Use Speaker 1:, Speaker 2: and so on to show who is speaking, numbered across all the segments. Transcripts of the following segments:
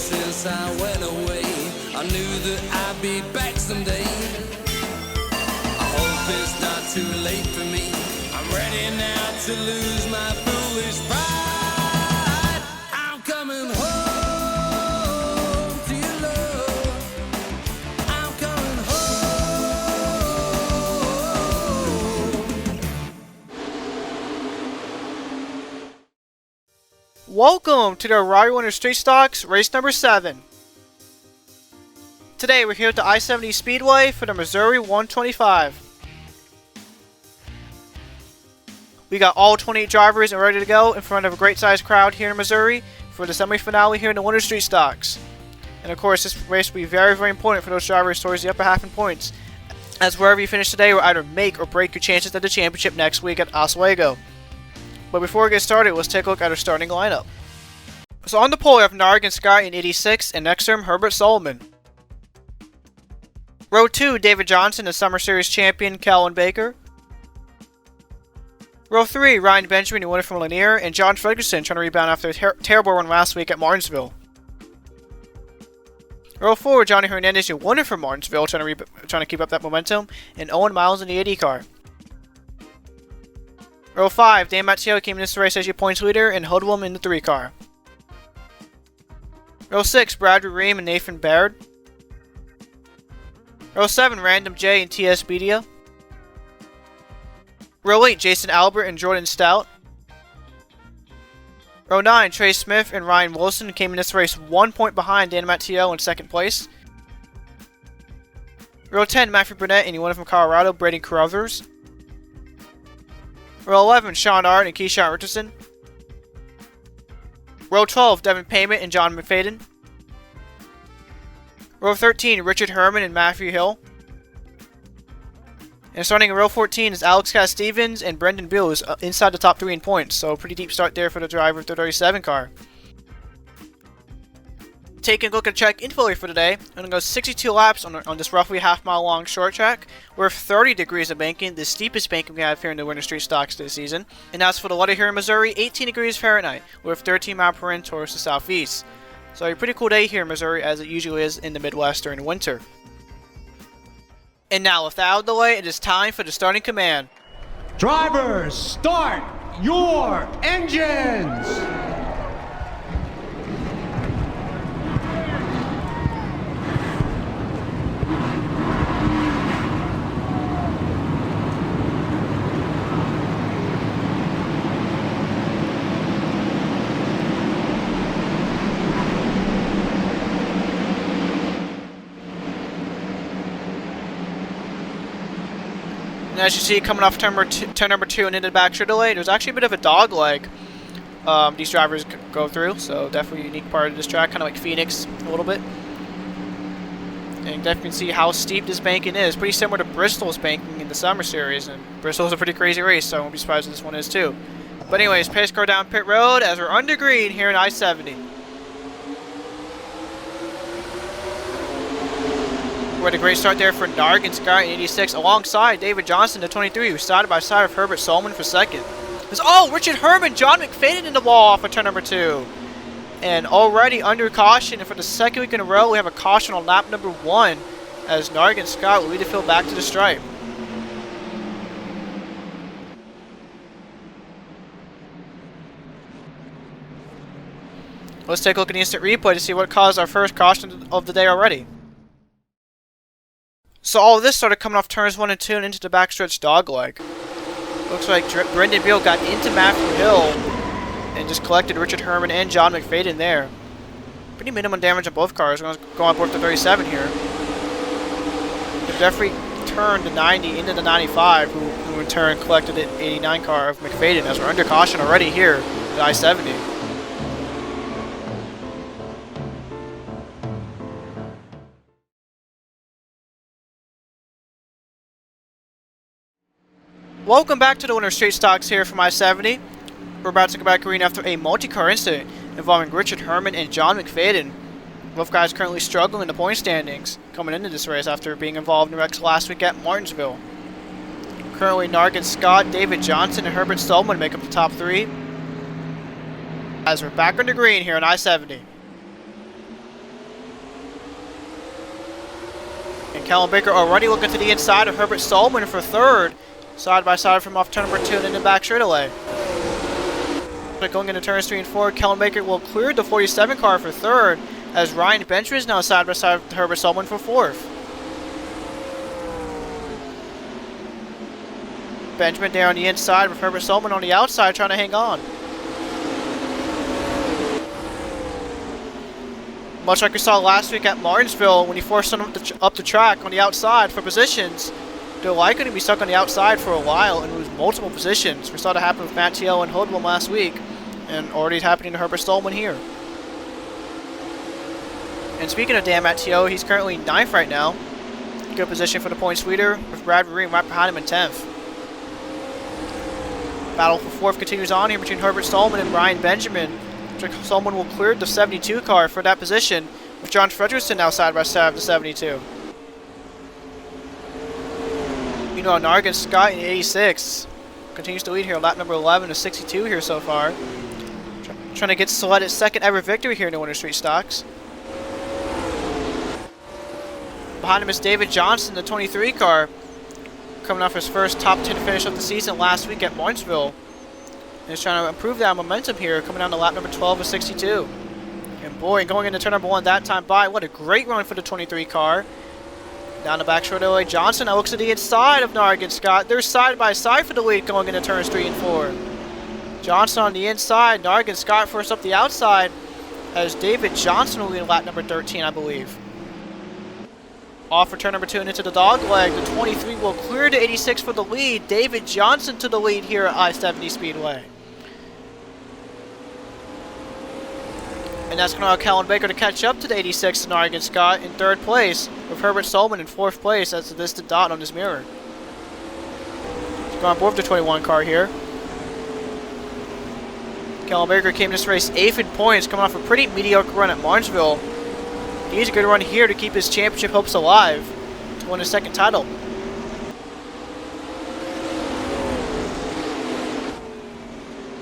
Speaker 1: since I went away. I knew that I'd be back someday. I hope it's not too late for me. I'm ready now to lose my foolish pride. I'm coming home to your love. I'm coming home.
Speaker 2: Welcome to the Rari Winter Street Stocks race number 7. Today we're here at the I-70 Speedway for the Missouri 125. We got all 28 drivers and ready to go in front of a great sized crowd here in Missouri for the semi-finale here in the Winter Street Stocks. And of course this race will be very, very important for those drivers towards the upper half in points, as wherever you finish today will either make or break your chances at the championship next week at Oswego. But before we get started, let's take a look at our starting lineup. So on the pole we have Narg and Scott in 86, and next to him Herbert Solomon. Row 2, David Johnson, the Summer Series champion Colin Baker. Row 3, Ryan Benjamin, who won it from Lanier, and John Ferguson trying to rebound after a terrible run last week at Martinsville. Row 4, Johnny Hernandez, who won it from Martinsville, trying to keep up that momentum, and Owen Miles in the 80 car. Row 5, Dan Mattiello came in this race as your points leader, and Hoodwum in the 3 car. Row 6, Bradford Riemann and Nathan Baird. Row 7, Random J and TS Media. Row 8, Jason Albert and Jordan Stout. Row 9, Trey Smith and Ryan Wilson came in this race 1 point behind Dan Mattiello in second place. Row 10, Matthew Burnett and you won it from Colorado, Brady Carruthers. Row 11, Sean Art and Keyshawn Richardson. Row 12, Devin Payment and John McFadden. Row 13, Richard Herman and Matthew Hill. And starting in row 14 is Alex Casstevens and Brendan Beal, who's inside the top 3 in points, so a pretty deep start there for the driver of the 37 car. Taking a look at track info for today, I'm going to go 62 laps on this roughly half-mile long short track. We're 30 degrees of banking, the steepest banking we have here in the Winter Street Stocks this season. And as for the weather here in Missouri, 18 degrees Fahrenheit, with 13 miles per hour towards the southeast. So a pretty cool day here in Missouri, as it usually is in the Midwest during the winter. And now, without delay, it is time for the starting command.
Speaker 3: Drivers, start your engines!
Speaker 2: And as you see, coming off turn number 2 and into the back straightaway, there's actually a bit of a dog leg these drivers go through, so definitely a unique part of this track, kind of like Phoenix a little bit. And you definitely can see how steep this banking is. Pretty similar to Bristol's banking in the Summer Series, and Bristol's a pretty crazy race, so I won't be surprised if this one is too. But anyways, pace car down pit road as we're under green here in I-70. We had a great start there for Narg and Scott in 86 alongside David Johnson, the 23, who started by side of Herbert Solomon for second. Richard Herman, John McFadden in the wall off of turn number 2. And already under caution, and for the second week in a row, we have a caution on lap number 1 as Narg and Scott will lead the field back to the stripe. Let's take a look at the instant replay to see what caused our first caution of the day already. So all of this started coming off turns 1 and 2 and into the backstretch dogleg. Looks like Brendan Beal got into Matthew Hill and just collected Richard Herman and John McFadden there. Pretty minimum damage on both cars. We're going to go on board the 37 here. They definitely turned the 90 into the 95, who in turn collected the 89 car of McFadden, as we're under caution already here at I-70. Welcome back to the Winter Street Stocks here from I-70. We're about to go back green after a multi-car incident involving Richard Herman and John McFadden. Both guys currently struggling in the point standings coming into this race after being involved in wrecks last week at Martinsville. Currently, Nargan Scott, David Johnson, and Herbert Solomon make up the top three. As we're back on the green here on I-70. And Colin Baker already looking to the inside of Herbert Solomon for third. Side by side from off turn number 2 and in the back straightaway. But going into turns 3 and 4, Colin Baker will clear the 47 car for third, as Ryan Benjamin is now side by side with Herbert Solomon for fourth. Benjamin there on the inside with Herbert Solomon on the outside trying to hang on. Much like we saw last week at Martinsville when he forced them up the track on the outside for positions, they're likely to be stuck on the outside for a while and lose multiple positions. We saw that happen with Mattiello and Hoodlum last week, and already happening to Herbert Solomon here. And speaking of Dan Mattiello, he's currently 9th right now. Good position for the points leader with Bradford Riemann right behind him in 10th. Battle for 4th continues on here between Herbert Solomon and Ryan Benjamin. Solomon will clear the 72 car for that position, with John Fredrickson now side by side of the 72. Meanwhile, Nargan Scott in 86 continues to lead here, lap number 11 to 62 here so far. Trying to get Sled's second ever victory here in the Winter Street Stocks. Behind him is David Johnson, the 23 car, coming off his first top 10 finish of the season last week at Martinsville. And he's trying to improve that momentum here, coming down to lap number 12 of 62. And boy, going into turn number 1 that time by, what a great run for the 23 car. Down the back straightaway, Johnson now looks to the inside of Nargan Scott. They're side by side for the lead going into turns 3 and 4. Johnson on the inside, Nargan Scott first up the outside, as David Johnson will lead lap number 13, I believe. Off for turn number 2 and into the dog leg. The 23 will clear to 86 for the lead. David Johnson to the lead here at I-70 Speedway. And that's going to allow Colin Baker to catch up to the 86 and Nargan Scott in 3rd place, with Herbert Solomon in 4th place as the distant dot on his mirror. He's going on board with the 21 car here. Colin Baker came this race 8th in points, coming off a pretty mediocre run at Martinsville. He needs a good run here to keep his championship hopes alive to win his 2nd title.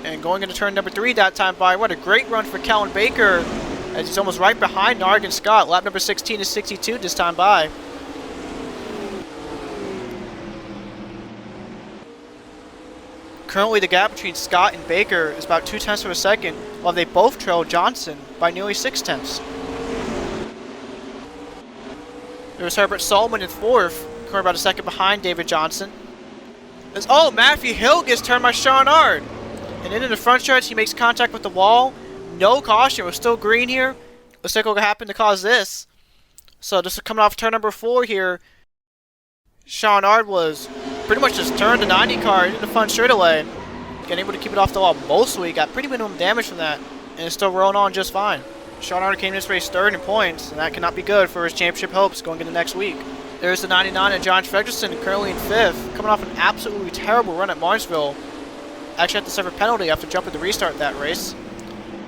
Speaker 2: And going into turn number 3 that time by, what a great run for Colin Baker, as he's almost right behind Nargan Scott. Lap number 16 to 62 this time by. Currently the gap between Scott and Baker is about 0.2 of a second, while they both trail Johnson by nearly 0.6. There's Herbert Solomon in 4th, coming about a second behind David Johnson. Oh, Matthew Hill gets turned by Sean Ard. And then in the front stretch, he makes contact with the wall. No caution, we're still green here. Looks like what happened to cause this. So this is coming off turn number 4 here. Sean Ard was pretty much just turned the 90 car into the front straightaway. Getting able to keep it off the wall mostly. Got pretty minimum damage from that. And it's still rolling on just fine. Sean Ard came in this race 3rd in points, and that cannot be good for his championship hopes going into next week. There's the 99 and John Fredrickson currently in 5th, coming off an absolutely terrible run at Martinsville. Actually had to suffer a penalty after jumping to restart that race.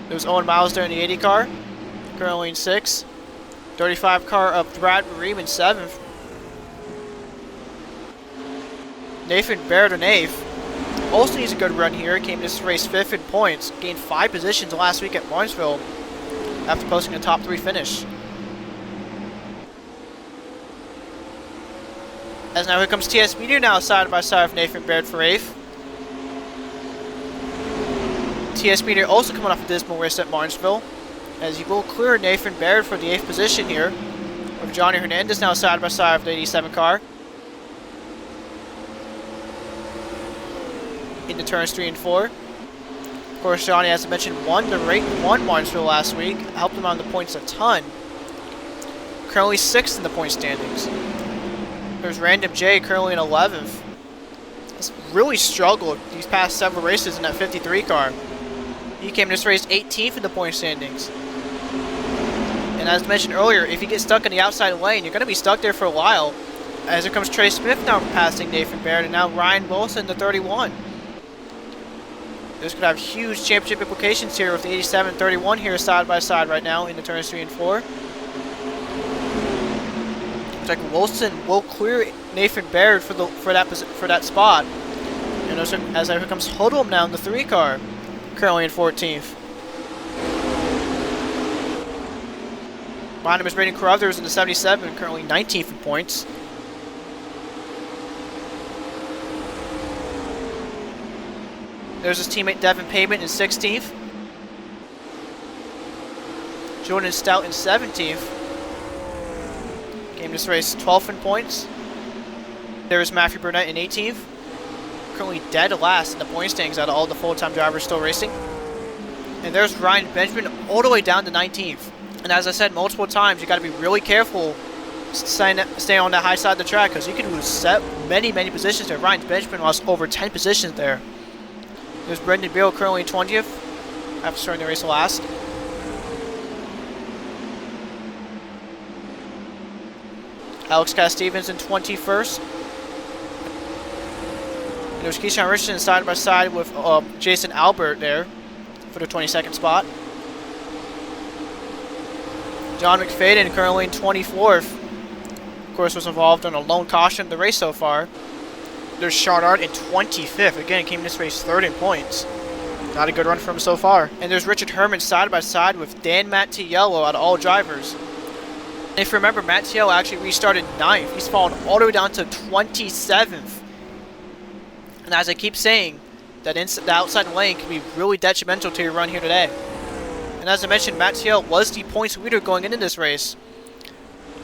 Speaker 2: There was Owen Miles there in the 80 car, currently in 6th. 35 car of Bradford Riemann 7th. Nathan Baird in 8th. Also needs a good run here, came this race 5th in points, gained 5 positions last week at Martinsville after posting a top 3 finish. As now here comes TS Meteor now side by side with Nathan Baird for 8th. TS Meteor also coming off a dismal race at Martinsville, as he will clear Nathan Baird for the 8th position here, with Johnny Hernandez now side by side with the 87 car. Into turns 3 and 4. Of course, Johnny, as I mentioned, won Martinsville last week, helped him on the points a ton. Currently 6th in the point standings. There's Random J currently in 11th. He's really struggled these past several races in that 53 car. He came this race 18th in the point standings. And as mentioned earlier, if you get stuck in the outside lane, you're going to be stuck there for a while. As here comes Trey Smith now passing Nathan Baird, and now Ryan Wilson, the 31. This could have huge championship implications here with the 87-31 here side by side right now in the turns 3 and 4. Looks like Wilson will clear Nathan Baird for that spot. And as here comes Hoodlum now in the 3 car, currently in 14th. Behind him is Braden Carruthers in the 77, currently 19th in points. There's his teammate Devin Pavement in 16th. Jordan Stout in 17th. Came this race 12th in points. There's Matthew Burnett in 18th. Currently dead last in the point standings out of all the full-time drivers still racing. And there's Ryan Benjamin all the way down to 19th. And as I said multiple times, you got to be really careful staying on that high side of the track because you can lose many positions there. Ryan Benjamin lost over 10 positions there. There's Brendan Beal currently in 20th after starting the race last. Alex Casstevens in 21st. And there's Keyshawn Richardson side by side with Jason Albert there for the 22nd spot. John McFadden currently in 24th. Of course, was involved in a lone caution of the race so far. There's Charnard in 25th. Again, came in this race 3rd in points. Not a good run for him so far. And there's Richard Herman side by side with Dan Mattiello out of all drivers. And if you remember, Mattiello actually restarted 9th. He's fallen all the way down to 27th. And as I keep saying, the outside lane can be really detrimental to your run here today. And as I mentioned, Mattiello was the points leader going into this race.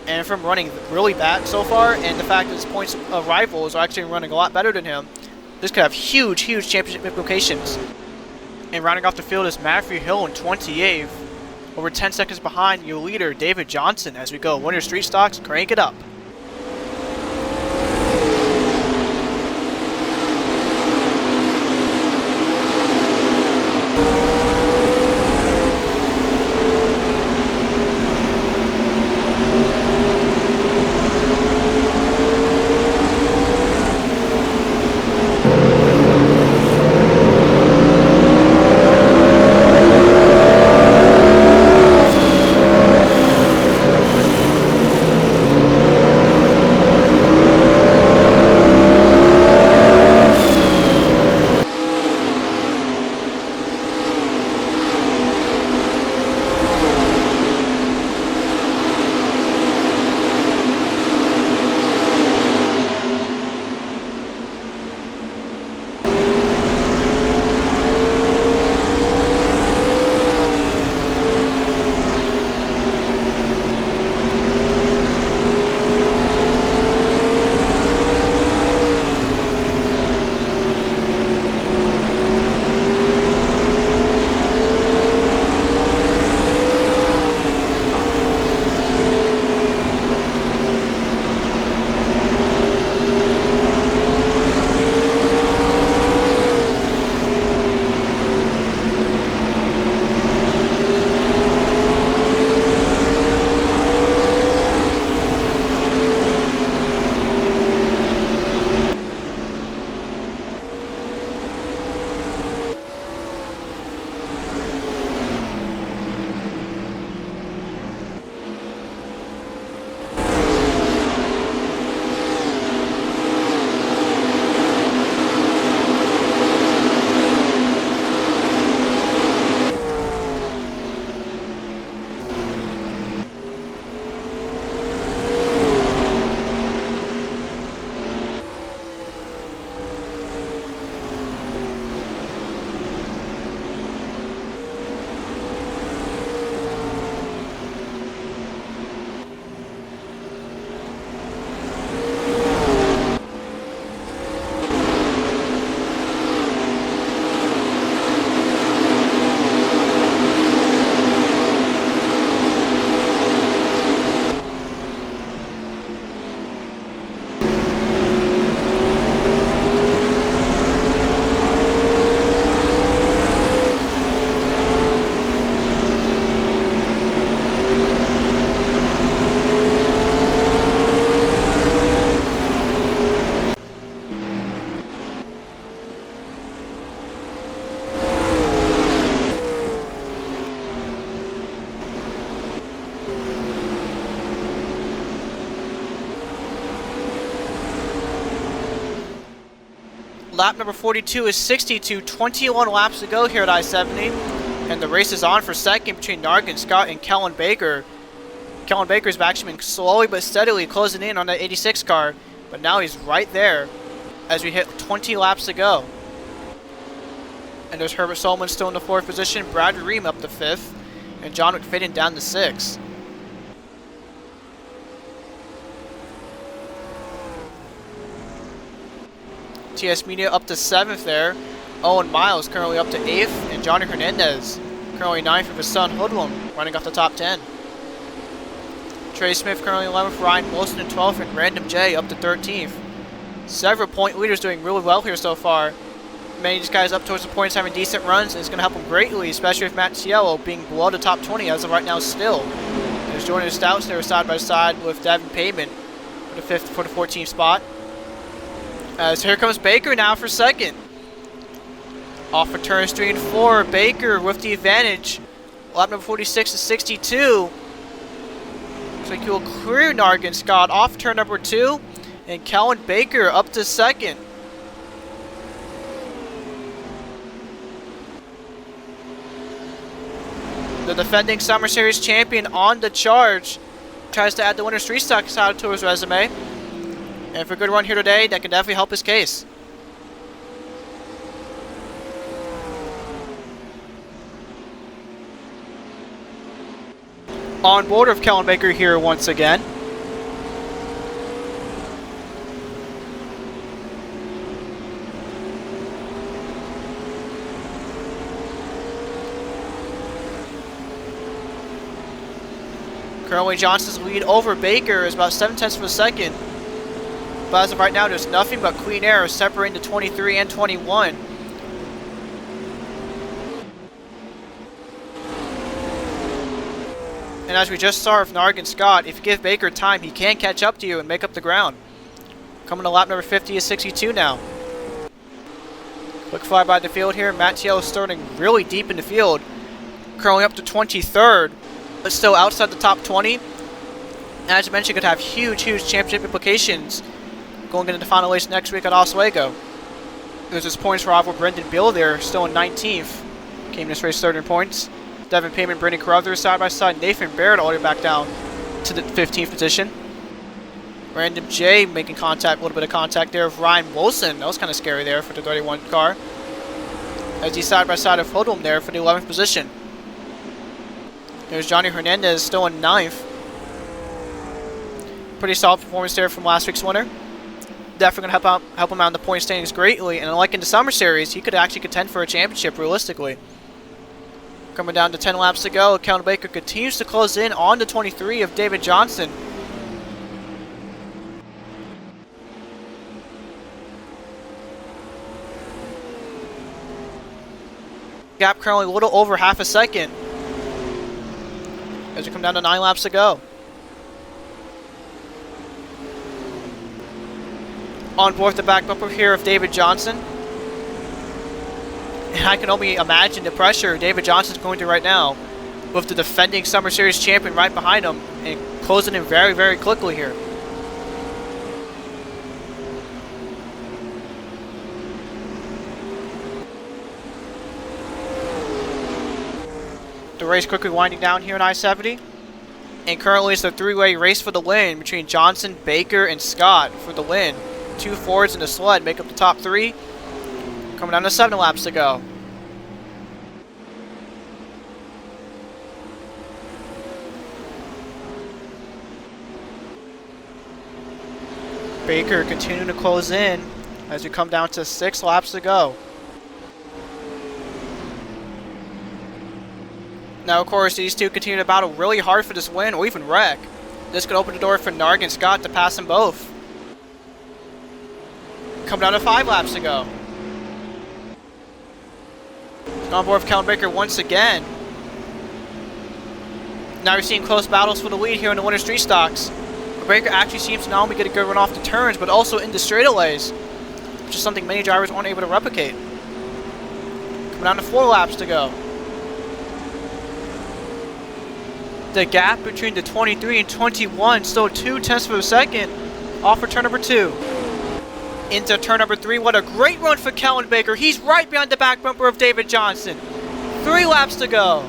Speaker 2: And from running really bad so far, and the fact that his points rivals are actually running a lot better than him, this could have huge championship implications. And rounding off the field is Matthew Hill in 28th, over 10 seconds behind your leader, David Johnson, as we go. Winter Street Stocks, crank it up. Lap number 42 is 62, 21 laps to go here at I-70. And the race is on for second between Nargan Scott and Colin Baker. Colin Baker's actually been slowly but steadily closing in on that 86 car, but now he's right there as we hit 20 laps to go. And there's Herbert Solomon still in the 4th position, Bradford Riemann up to 5th, and John McFadden down to 6th. TS Media up to 7th there. Owen Miles currently up to 8th, and Johnny Hernandez currently 9th with his son Hoodlum running off the top 10. Trey Smith currently 11th, Ryan Wilson in 12th, and Random J up to 13th. Several point leaders doing really well here so far. Many of these guys up towards the points having decent runs, and it's going to help them greatly, especially with Mattiello being below the top 20 as of right now still. There's Jordan Stouts there side by side with Devin Payment for the 14th spot. As here comes Baker now for 2nd. Off for turns 3 and 4, Baker with the advantage. Lap number 46 to 62. Looks like he will clear Nargan Scott off turn number 2. And Kellen Baker up to 2nd. The defending Summer Series champion on the charge. Tries to add the winner's 3-stock title to his resume. And for a good run here today, that can definitely help his case. On board of Kellen Baker here once again. Currently Johnson's lead over Baker is about 7/10 of a second. But as of right now, there's nothing but clean air separating the 23 and 21. And as we just saw with Nargan Scott, if you give Baker time, he can catch up to you and make up the ground. Coming to lap number 50 is 62 now. Quick fly by the field here. Mattiello starting really deep in the field. Currently up to 23rd, but still outside the top 20. And as I mentioned, could have huge championship implications going into the final race next week at Oswego. There's his points rival Brendan Beal there, still in 19th. Came this race 3rd in points. Devin Payment, Brittany Carruthers side by side. Nathan Barrett all the way back down to the 15th position. Random J making contact, a little bit of contact there with Ryan Wilson. That was kind of scary there for the 31 car. As he's side by side of Hoodlum there for the 11th position. There's Johnny Hernandez still in 9th. Pretty solid performance there from last week's winner. Definitely going to help him out in the point standings greatly. And like in the Summer Series, he could actually contend for a championship realistically. Coming down to 10 laps to go, Colin Baker continues to close in on the 23 of David Johnson. Gap currently a little over half a second as we come down to 9 laps to go. On board the back bumper here of David Johnson. And I can only imagine the pressure David Johnson's going through right now with the defending Summer Series champion right behind him and closing in very quickly here. The race quickly winding down here in I-70. And currently it's a 3-way race for the win between Johnson, Baker, and Scott for the win. 2 Fords and a sled make up the top 3. Coming down to 7 laps to go. Baker continuing to close in as we come down to 6 laps to go. Now, of course, these two continue to battle really hard for this win or even wreck. This could open the door for Nargan Scott to pass them both. Come down to 5 laps to go. On board with Colin Baker once again. Now we're seeing close battles for the lead here in the winter street stocks. Baker actually seems to not only get a good run off the turns, but also into straightaways, which is something many drivers aren't able to replicate. Coming down to 4 laps to go. The gap between the 23 and 21 still 0.2 of a second off for turn number 2. Into turn number 3. What a great run for Colin Baker. He's right behind the back bumper of David Johnson. 3 laps to go.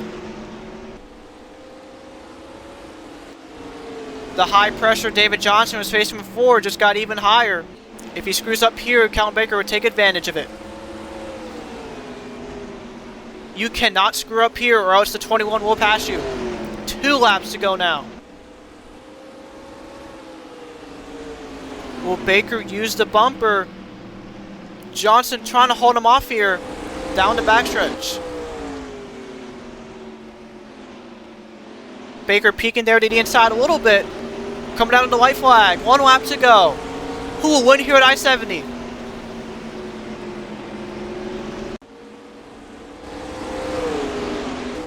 Speaker 2: The high pressure David Johnson was facing before just got even higher. If he screws up here, Colin Baker would take advantage of it. You cannot screw up here or else the 21 will pass you. 2 laps to go now. Will Baker use the bumper? Johnson trying to hold him off here. Down the backstretch. Baker peeking there to the inside a little bit. Coming down to the white flag. 1 lap to go. Who will win here at I-70?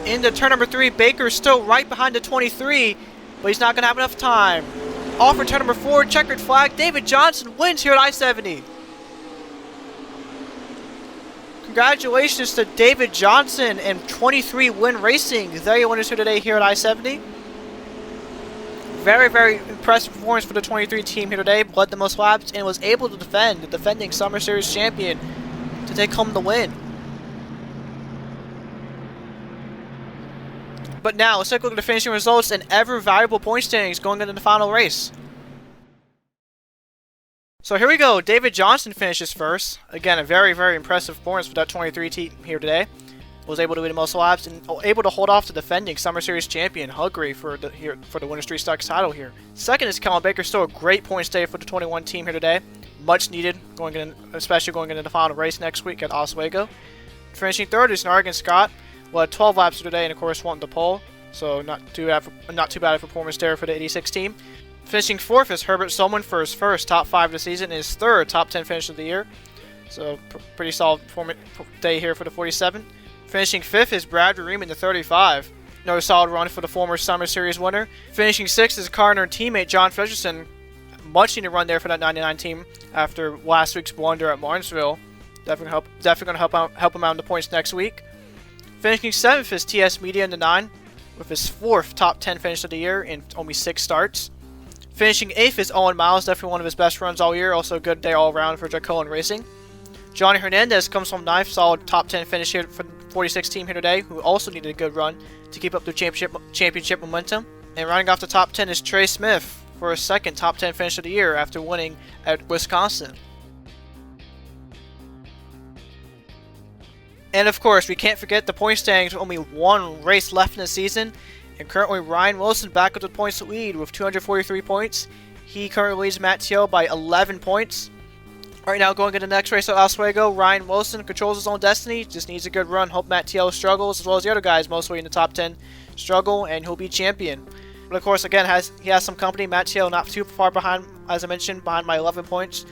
Speaker 2: Into turn number 3, Baker still right behind the 23, but he's not going to have enough time. Off for turn number 4, checkered flag. David Johnson wins here at I-70. Congratulations to David Johnson and 23 Win Racing. They're your winners here today here at I-70. Very, very impressive performance for the 23 team here today. Led the most laps and was able to defend the defending Summer Series champion to take home the win. But now, let's take a look at the finishing results and ever valuable point standings going into the final race. So here we go. David Johnson finishes first. Again, a very, very impressive performance for that 23 team here today. Was able to win the most laps and able to hold off the defending Summer Series champion Hungary for the Winter Street Stocks title here. Second is Colin Baker. Still a great points day for the 21 team here today. Much needed, especially going into the final race next week at Oswego. Finishing third is Nargan Scott. Well, 12 laps today and of course won the pole, so not too bad a performance there for the 86 team. Finishing fourth is Herbert Solomon for his first top 5 of the season and his third top 10 finish of the year. So pretty solid day here for the 47. Finishing fifth is Bradford Riemann, the 35. Another solid run for the former Summer Series winner. Finishing sixth is Carter teammate John Fredrickson. Much needed run there for that 99 team after last week's blunder at Martinsville. Definitely going to help him out in the points next week. Finishing 7th is TS Media in the 9, with his 4th top 10 finish of the year in only 6 starts. Finishing 8th is Owen Miles, definitely one of his best runs all year, also a good day all around for Kellen Racing. Johnny Hernandez comes from 9th, solid top 10 finish here for the 46 team here today, who also needed a good run to keep up the championship momentum. And rounding off the top 10 is Trey Smith for his 2nd top 10 finish of the year after winning at Wisconsin. And of course, we can't forget the point standings with only 1 race left in the season. And currently Ryan Wilson back up the points lead with 243 points. He currently leads Mattiello by 11 points. Right now going into the next race at Oswego, Ryan Wilson controls his own destiny. Just needs a good run. Hope Mattiello struggles as well as the other guys mostly in the top 10 struggle and he'll be champion. But of course again he has some company. Mattiello not too far behind, as I mentioned, behind by 11 points.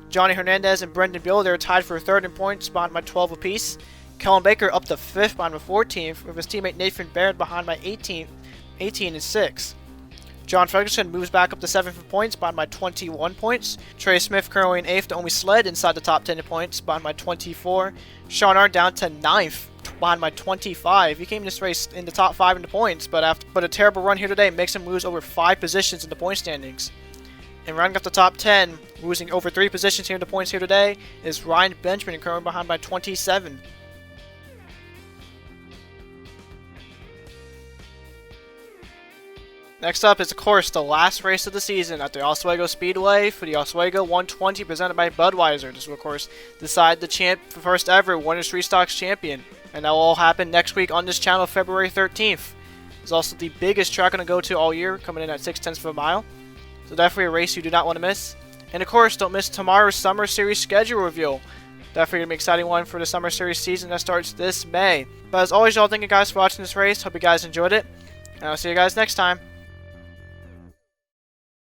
Speaker 2: Johnny Hernandez and Brendan Beal, they're tied for 3rd in points behind by 12 apiece. Colin Baker up to 5th behind by 14th, with his teammate Nathan Barrett behind by 18 and 6th. John Ferguson moves back up to 7th in points behind by 21 points. Trey Smith currently in 8th, the only sled inside the top 10 in points behind by 24. Sean Arndt down to 9th behind by 25. He came in this race in the top 5 in the points, but a terrible run here today makes him lose over 5 positions in the point standings. And rounding up the top 10, losing over 3 positions here in the points here today, is Ryan Benjamin currently behind by 27. Next up is, of course, the last race of the season at the Oswego Speedway for the Oswego 120 presented by Budweiser. This will, of course, decide the first ever Winter Street Stocks champion. And that will all happen next week on this channel, February 13th. It's also the biggest track I'm going to go to all year, coming in at 0.6 of a mile. So definitely a race you do not want to miss. And of course, don't miss tomorrow's Summer Series schedule reveal. Definitely going to be an exciting one for the Summer Series season that starts this May. But as always, y'all, thank you guys for watching this race. Hope you guys enjoyed it. And I'll see you guys next time.